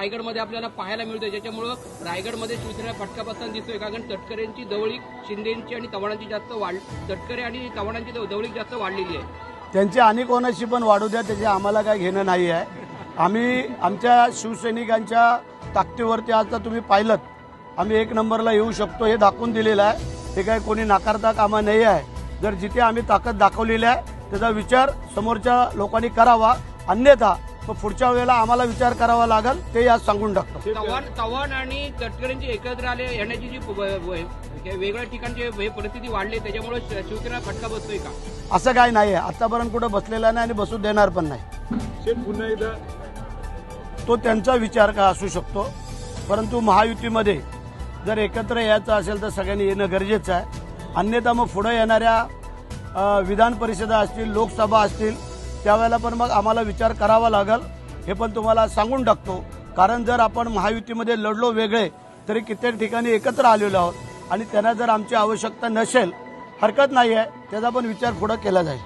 रायगडमध्ये आपल्याला पाहायला मिळतोय, ज्याच्यामुळे रायगडमध्ये शिवसेनेला फटका बसताना दिसतोय का? कारण तटकरेंची जवळीक शिंदेची आणि चव्हाणांची जास्त तटकरे आणि चव्हाणांची जवळीक जास्त वाढलेली आहे. त्यांची आणि कोणाशी पण वाढू द्या, त्याचे आम्हाला काय घेणं नाही आहे. आम्ही आमच्या शिवसैनिकांच्या ताकदीवरती आता तुम्ही पाहिलं आम्ही 1 नंबरला येऊ शकतो हे दाखवून दिलेलं आहे. हे काय कोणी नाकारता कामा नाही आहे. जर जिथे आम्ही ताकद दाखवलेली आहे त्याचा विचार समोरच्या लोकांनी करावा, अन्यथा पुढच्या वेळेला आम्हाला विचार करावा लागेल ते आज सांगून टाकतो. चव्हाण आणि तटकरेंची एकत्र आले येण्याची जी वेगळ्या ठिकाणची परिस्थिती वाढली, त्याच्यामुळे शिवसेनेला फटका बसतोय का? असं काय नाही आहे. आतापर्यंत कुठं बसलेला नाही आणि बसू देणार पण नाही. पुन्हा एकदा तो त्यांचा विचार का असू शकतो, परंतु महायुतीमध्ये जर एकत्र यायचं असेल तर सगळ्यांनी येणं गरजेचं आहे. अन्यथा मग पुढे येणाऱ्या विधान परिषदा असतील, लोकसभा असतील, त्यावेळेला पण मग आम्हाला विचार करावा लागेल हे पण तुम्हाला सांगून टाकतो. कारण जर आपण महायुतीमध्ये लढलो वेगळे तरी कित्येक ठिकाणी एकत्र आलेलो आहोत आणि त्यांना जर आमची आवश्यकता नसेल हरकत नाही आहे, त्याचा पण विचार पुढे केला जाईल.